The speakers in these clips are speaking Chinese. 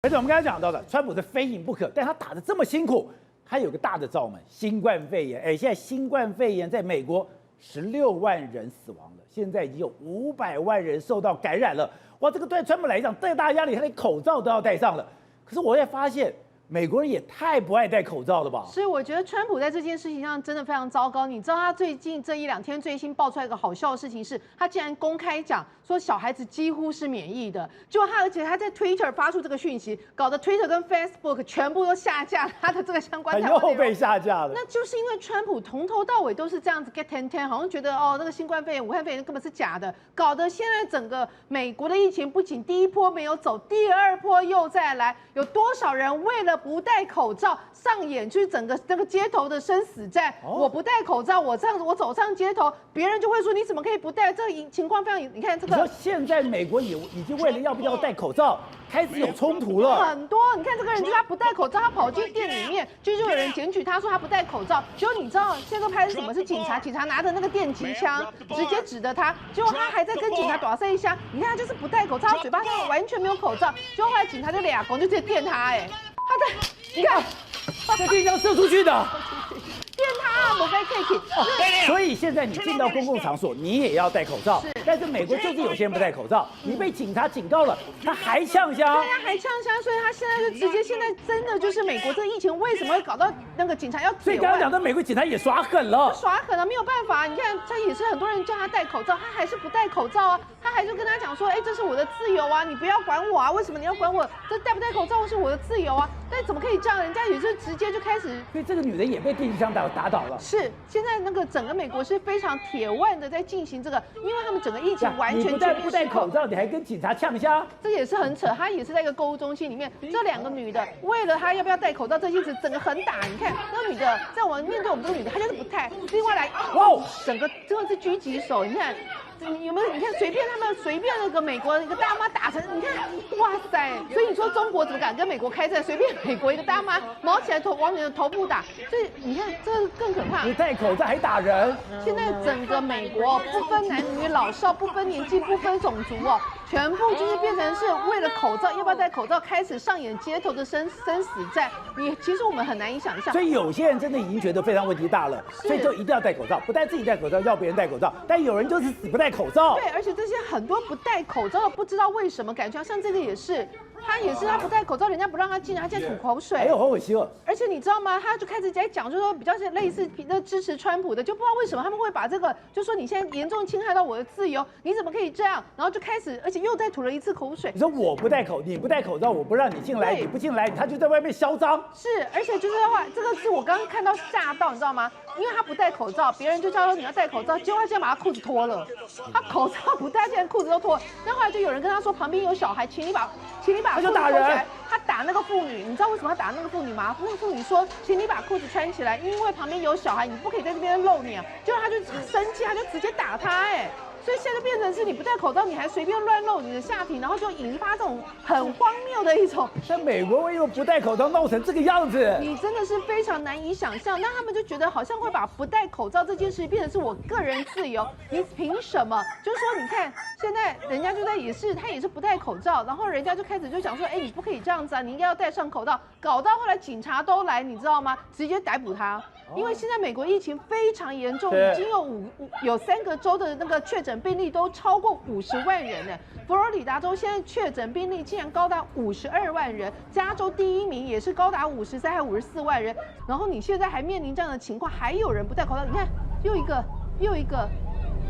而且我们刚才讲到的，川普是非赢不可，但他打得这么辛苦，他有个大的罩门——新冠肺炎。现在新冠肺炎在美国16万人死亡了，现在已经有500万人受到感染了。哇，这个对川普来讲再大压力，他连口罩都要戴上了。可是我也发现，美国人也太不爱戴口罩了吧？所以我觉得川普在这件事情上真的非常糟糕。你知道他最近这1、2天最新爆出来一个好笑的事情是，他竟然公开讲说小孩子几乎是免疫的，而且他在 Twitter 发出这个讯息，搞得 Twitter 跟 Facebook 全部都下架他的这个相关内容，又被下架了。那就是因为川普从头到尾都是这样子 get 10-10，好像觉得那个新冠肺炎、武汉肺炎根本是假的，搞得现在整个美国的疫情不仅第1波没有走，第2波又再来，有多少人为了不戴口罩上演就是整个这个街头的生死战？我不戴口罩，我这样子我走上街头，别人就会说你怎么可以不戴？这个情况非常，你看这个。你说现在美国已经为了要不要戴口罩开始有冲突了，很多。你看这个人就是他不戴口罩，他跑进店里面，就有人检举他说他不戴口罩。结果你知道现在都拍的是什么？是警察拿着那个电击枪直接指着他，结果他还在跟警察打赛一下。你看他就是不戴口罩，他嘴巴上完全没有口罩。结果后来警察就俩拱就直接电他，你看。这电枪射出去的，电他，莫非 K？ 所以现在你进到公共场所，你也要戴口罩。但是美国就是有些人不戴口罩，你被警察警告了，他还呛香。对呀，还呛香，所以他现在就直接，现在真的就是美国这个疫情为什么会搞到那个警察要？所以刚刚讲的美国警察也耍狠了，耍狠了，没有办法。你看，他也是很多人叫他戴口罩，他还是不戴口罩啊。他还是跟他讲说，这是我的自由啊，你不要管我啊，为什么你要管我？这戴不戴口罩是我的自由啊。但怎么可以这样？人家也是直接就开始，所以这个女人也被电击枪打倒了。是，现在那个整个美国是非常铁腕的在进行这个，因为他们整个疫情完全不戴口罩，你还跟警察呛香，这也是很扯。他也是在一个购物中心里面，这2个女的为了他要不要戴口罩这件事，整个很打。你看那个女的在我们面对我们这个女的，她就是不戴。另外来，哇，整个真的是狙击手，你看。有没有？你看他们随便那个美国一个大妈打成，你看，哇塞！所以你说中国怎么敢跟美国开战？随便美国一个大妈毛起来往你的头部打，所以你看这更可怕。你戴口罩还打人？现在整个美国不分男女老少，不分年纪，不分种族全部就是变成是为了口罩要不要戴口罩开始上演街头的生死战。其实我们很难以想象。所以有些人真的已经觉得非常问题大了，所以就一定要戴口罩，不但自己戴口罩，要别人戴口罩。但有人就是死不戴口罩。对，而且这些很多不戴口罩的，不知道为什么感觉像这个也是，他不戴口罩，人家不让他进，他竟然吐口水。哎呦，好恶心哦！而且你知道吗？他就开始在讲，就说比较是类似支持川普的，就不知道为什么他们会把这个，就说你现在严重侵害到我的自由，你怎么可以这样？然后就开始，而且又再吐了1次口水。你说你不戴口罩，我不让你进来，你不进来，他就在外面嚣张。是，而且就是的话，这个是我刚刚看到吓到，你知道吗？因为他不戴口罩，别人就叫他你要戴口罩，结果他竟然把他裤子脱了，他口罩不戴，竟然裤子都脱了。那后来就有人跟他说，旁边有小孩，请你把他就打人。他打那个妇女，你知道为什么他打那个妇女吗？那个妇女说，请你把裤子穿起来，因为旁边有小孩，你不可以在这边露脸。结果他就生气，他就直接打他，所以现在变成是你不戴口罩，你还随便乱露你的下体，然后就引发这种很荒谬的一种。在美国为什么不戴口罩闹成这个样子？你真的是非常难以想象。那他们就觉得好像会把不戴口罩这件事变成是我个人自由，你凭什么？就是说，你看现在人家就在他也是不戴口罩，然后人家就开始就讲说，你不可以这样子啊，你应该要戴上口罩。搞到后来警察都来，你知道吗？直接逮捕他。因为现在美国疫情非常严重，已经有3个州的那个确诊病例都超过50万人了。佛罗里达州现在确诊病例竟然高达52万人，加州第1名也是高达53还54万人。然后你现在还面临这样的情况，还有人不戴口罩，你看又一个。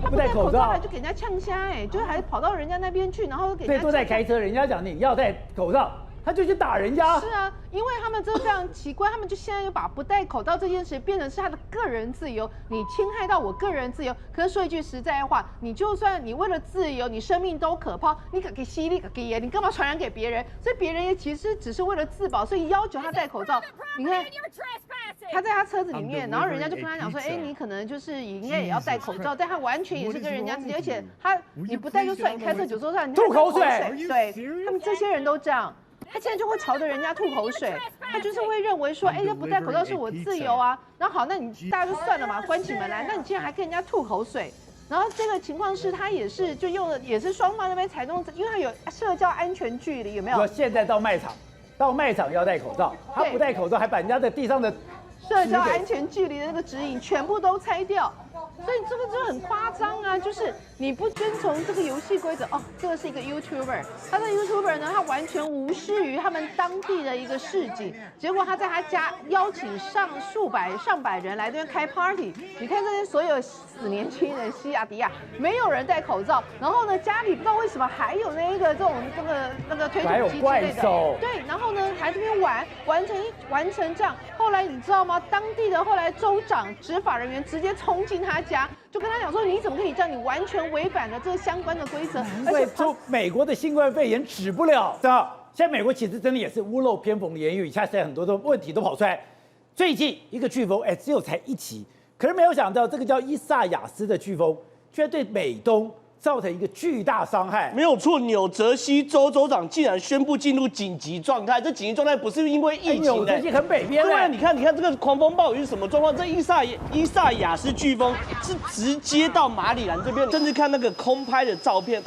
他不戴口罩还就给人家呛瞎，就是还跑到人家那边去，然后给人家。都在开车，人家讲你要戴口罩。他就去打人家。是啊，因为他们真的非常奇怪，他们就现在就把不戴口罩这件事变成是他的个人自由，你侵害到我个人自由。可是说一句实在话，你就算你为了自由，你生命都可抛，你可给吸力可给耶，你干嘛传染给别人？所以别人也其实只是为了自保，所以要求他戴口罩。你看，他在他车子里面，然后人家就跟他讲说，你可能就是应该也要戴口罩，但他完全也是跟人家直接，而且你不戴就算，你开车酒桌上你吐口水，对他们这些人都这样。他现在就会朝着人家吐口水，他就是会认为说，要不戴口罩是我自由啊。然后好，那你大家就算了嘛，关起门来，那你竟然还跟人家吐口水。然后这个情况是他也是就用了，也是双方那边采用，因为他有社交安全距离，有没有？现在到卖场，到卖场要戴口罩，他不戴口罩还把人家的地上的社交安全距离的那个指引全部都拆掉。所以这个就很夸张啊，就是你不遵从这个游戏规则哦。这个是一个 YouTuber， 他的 YouTuber 呢，他完全无视于他们当地的一个市井，结果他在他家邀请上百人来这边开 party。你看这些所有死年轻人，西亚迪亚没有人戴口罩，然后呢家里不知道为什么还有那个那个推土机之类的，对，然后呢还这边完成这样。后来你知道吗？当地的后来州长执法人员直接冲进他家，就跟他讲说，你怎么可以这样？你完全违反了这个相关的规则。而且说美国的新冠肺炎止不了，知道？现在美国其实真的也是屋漏偏逢连雨，现在很多的问题都跑出来。最近一个飓风，只有才1级，可是没有想到这个叫伊萨亚斯的飓风，居然对美东造成一个巨大伤害。没有错，纽泽西州州长竟然宣布进入紧急状态。这紧急状态不是因为疫情的，纽泽西很北边。对啊，你看这个狂风暴雨是什么状况？这伊萨亚斯飓风是直接到马里兰这边，甚至看那个空拍的照片，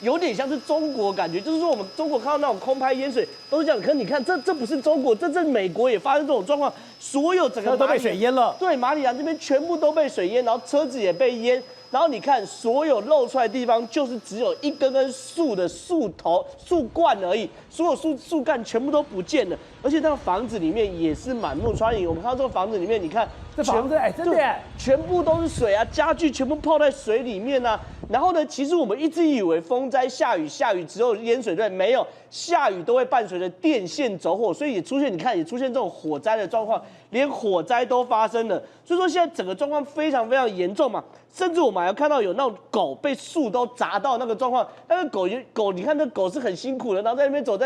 有点像是中国感觉，就是说我们中国看到那种空拍淹水都是这样。可是你看，这不是中国，这美国也发生这种状况，所有整个都被水淹了。对，马里兰这边全部都被水淹，然后车子也被淹。然后你看，所有露出来的地方就是只有一根根树的树头、树冠而已，所有树干全部都不见了，而且那个房子里面也是满目疮痍。我们看到这个房子里面，你看这房子真的全部都是水啊，家具全部泡在水里面啊。然后呢，其实我们一直以为风灾下雨只有淹水，对，没有，下雨都会伴随着电线走火，所以也出现这种火灾的状况，连火灾都发生了。所以说现在整个状况非常非常严重嘛，甚至我们还看到有那种狗被树都砸到那个状况，那个狗，你看那狗是很辛苦的，然后在那边走，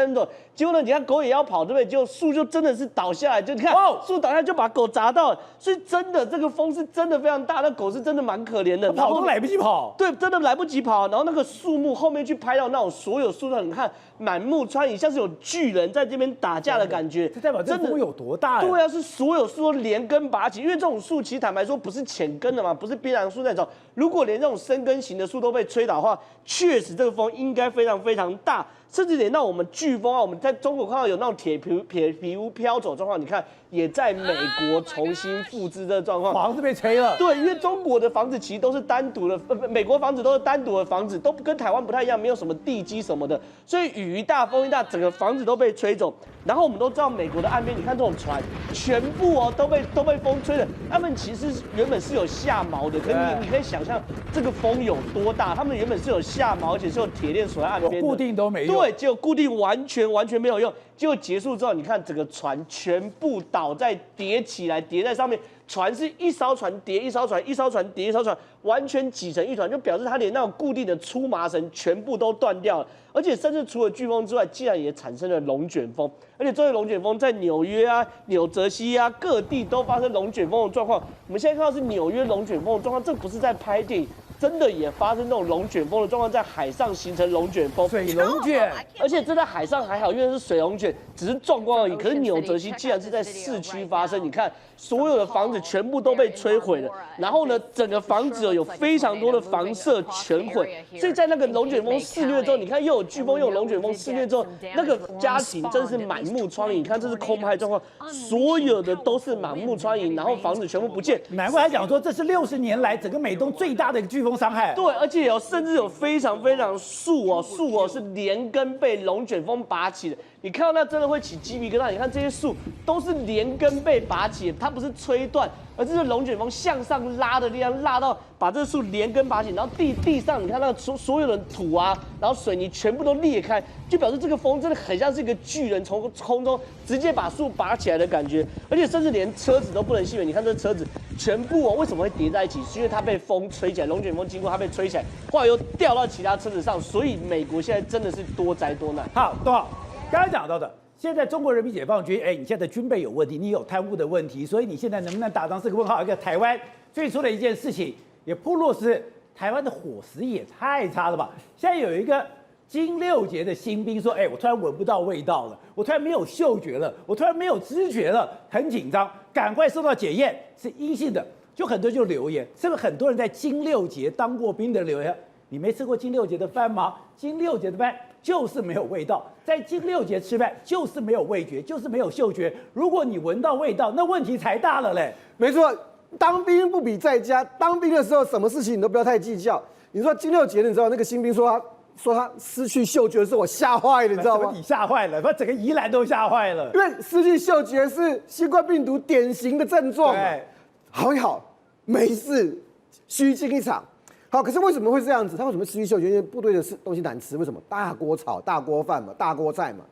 结果呢，你看狗也要跑，对不对？结果树就真的是倒下来，就你看树倒下来就把狗砸到了，所以真的这个风是真的非常大，那狗是真的蛮可怜的，跑都来不及跑，对，真的来不及跑。然后那个树木后面去拍到那种所有树都很看满目疮痍，像是有巨人在这边打架的感觉，这代表这风有多大呀？对啊，是所有树都连根拔起，因为这种树其实坦白说不是浅根的嘛，不是槟榔树那种。如果连这种深根型的树都被吹倒的话，确实这个风应该非常非常大，甚至连那我们飓风啊，我们在中国看到有那种铁皮屋飘走状况，你看也在美国重新复制这个状况，房子被吹了。对，因为中国的房子其实都是单独的，美国房子都是单独的房子，都跟台湾不太一样，没有什么地基什么的，所以雨一大风一大，整个房子都被吹走。然后我们都知道美国的岸边，你看这种船，全部都被风吹了。他们其实原本是有下锚的，可是你可以想象这个风有多大。他们原本是有下锚，而且是有铁链锁在岸边的，固定都没用。对，结果固定完全没有用。结果结束之后，你看整个船全部倒在叠起来，叠在上面。船是一艘船叠一艘船，一艘船叠一艘船，完全挤成一团，就表示它连那种固定的粗麻绳全部都断掉了。而且甚至除了飓风之外，竟然也产生了龙卷风。而且这个龙卷风在纽约啊、纽泽西啊各地都发生龙卷风的状况。我们现在看到是纽约龙卷风的状况，这不是在拍电影。真的也发生这种龙卷风的状况，在海上形成龙卷风，水龙卷，而且这在海上还好，因为是水龙卷，只是壮观而已。可是纽泽西既然是在市区发生，你看所有的房子全部都被摧毁了，然后呢，整个房子有非常多的房舍全毁，所以在那个龙卷风肆虐之后，你看又有飓风又有龙卷风肆虐之后，那个家庭真是满目疮痍。你看这是空拍状况，所有的都是满目疮痍，然后房子全部不见。难怪他讲说这是60年来整个美东最大的一个飓风伤害。对，而且甚至有非常树是连根被龙卷风拔起的。你看到那真的会起鸡皮疙瘩。你看这些树都是连根被拔起的，它不是吹断，而这是龙卷风向上拉的力量，拉到把这树连根拔起，然后地上你看那个所有的土啊，然后水泥全部都裂开，就表示这个风真的很像是一个巨人从空中直接把树拔起来的感觉，而且甚至连车子都不能幸免。你看这车子全部为什么会叠在一起？是因为它被风吹起来，龙卷风经过它被吹起来，后来又掉到其他车子上，所以美国现在真的是多灾多难。好，董好，刚才讲到的。现在中国人民解放军，你现在军备有问题，你有贪污的问题，所以你现在能不能打仗是个问号。一个台湾最初的一件事情，也暴露是台湾的伙食也太差了吧？现在有一个金六节的新兵说，我突然闻不到味道了，我突然没有嗅觉了，我突然没有知觉了，很紧张，赶快送到检验是阴性的，就很多就留言，是不是很多人在金六节当过兵的留言？你没吃过金六节的饭吗？金六节的饭就是没有味道，在金六节吃饭就是没有味觉，就是没有嗅觉。如果你闻到味道，那问题才大了嘞。没错，当兵不比在家，当兵的时候什么事情你都不要太计较。你说金六节，你知道那个新兵说他失去嗅觉的时候，我吓坏了，你知道吗？你吓坏了，把整个宜兰都吓坏了。因为失去嗅觉是新冠病毒典型的症状。对，好一好，没事，虚惊一场。好，可是为什么会这样子？他为什么失去嗅觉？因为部队的东西难吃，为什么？大锅炒、大锅饭嘛，大锅菜嘛。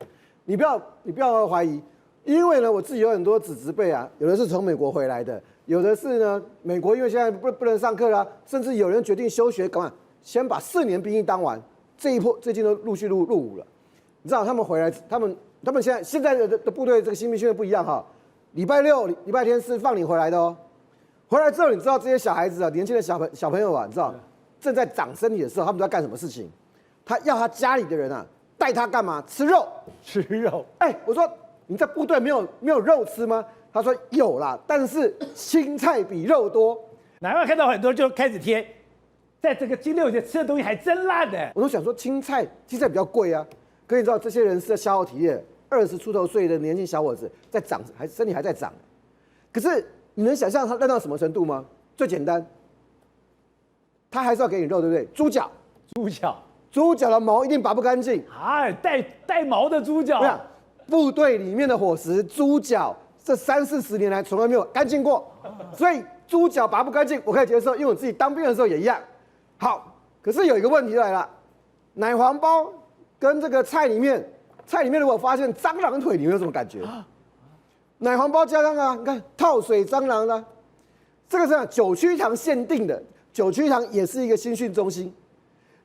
你不要怀疑，因为呢，我自己有很多子辈啊，有的是从美国回来的，有的是呢，美国因为现在不能上课啦，甚至有人决定休学，干嘛？先把4年兵役当完，这一波最近都陆续入伍了。你知道他们回来，他们现在的部队这个新兵训练不一样哈，礼拜六、礼拜天是放你回来的哦。回来之后，你知道这些小孩子啊，年轻的小朋友啊，你知道正在长身体的时候，他们都在干什么事情？他要他家里的人啊，带他干嘛？吃肉，吃肉。我说你在部队没有肉吃吗？他说有啦，但是青菜比肉多。难怪看到很多人就开始贴，在这个金六节吃的东西还真烂呢。我都想说青菜比较贵啊，可你知道这些人是在消耗体力，20出头岁的年轻小伙子在长，身体还在长。可是你能想象他烂到什么程度吗？最简单，他还是要给你肉，对不对？猪脚的毛一定拔不干净啊，带毛的猪脚。部队里面的伙食，猪脚这30-40年来从来没有干净过，所以猪脚拔不干净，我可以接受，因为我自己当兵的时候也一样。好，可是有一个问题来了，奶黄包跟这个菜里面如果发现蟑螂腿，你有什么感觉？奶黄包加上啊，你看套水蟑螂啦，这个是九曲堂限定的，九曲堂也是一个新训中心。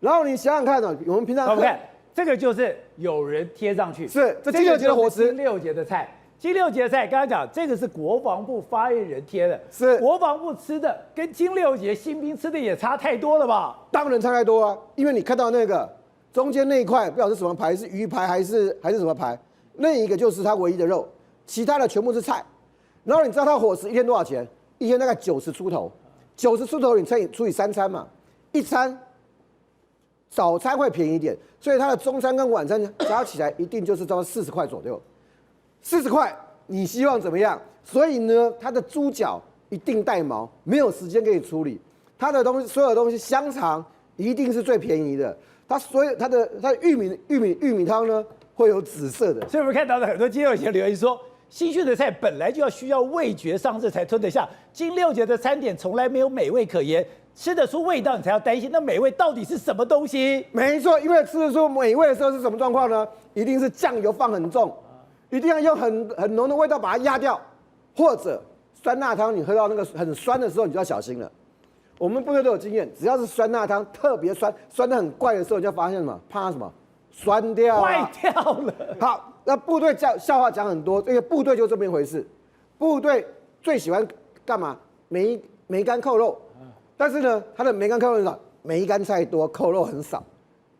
然后你想想看哦，我们平常看这个就是有人贴上去，是这金六节的伙食，金六节的菜。金六节的菜，刚刚讲这个是国防部发言人贴的，是国防部吃的，跟金六节新兵吃的也差太多了吧？当然差太多啊，因为你看到那个中间那一块，不知道是什么排，是鱼排还是什么排，那一个就是它唯一的肉，其他的全部是菜。然后你知道它伙食一天多少钱？一天大概90出头，90出头你乘以除以3餐嘛，一餐早餐会便宜一点，所以它的中餐跟晚餐加起来一定就是到40块左右。40块，你希望怎么样？所以呢，它的猪脚一定带毛，没有时间给你处理。它的东西，所有东西，香肠一定是最便宜的。它的玉米汤呢，会有紫色的。所以我们看到了很多金六节留言说，新训的菜本来就需要味觉上市才吞得下，金六节的餐点从来没有美味可言，吃得出味道你才要担心，那美味到底是什么东西？没错，因为吃得出美味的时候是什么状况呢？一定是酱油放很重。一定要用很浓的味道把它压掉，或者酸辣汤，你喝到那个很酸的时候，你就要小心了。我们部队都有经验，只要是酸辣汤特别酸得很怪的时候，你就要发现什么？怕什么？酸掉坏掉了。好，那部队笑话讲很多，这个部队就这么一回事。部队最喜欢干嘛？梅干扣肉，但是呢，它的梅干扣肉很少，梅干菜多，扣肉很少。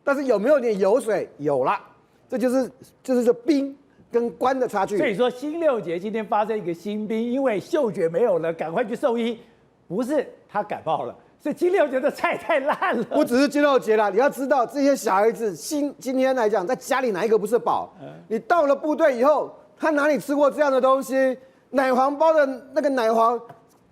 但是有没有点油水？有啦，这就是兵跟官的差距。所以说新六节今天发生一个新兵，因为嗅觉没有了，赶快去兽医，不是他感冒了，是金六节的菜太烂了。不只是金六节啦，你要知道这些小孩子今天来讲，在家里哪一个不是宝？你到了部队以后，他哪里吃过这样的东西？奶黄包的那个奶黄，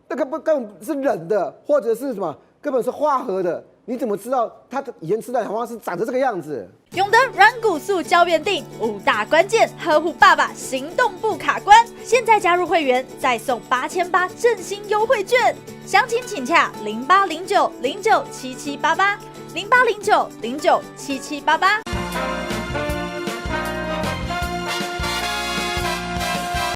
那个根本是冷的，或者是什么，根本是化合的。你怎么知道他以前吃的奶黄是长成这个样子？永德软骨素胶原定5大关键，呵护爸爸行动不卡关。现在加入会员，再送8800振兴优惠券，详情请洽0809097788，0809097788。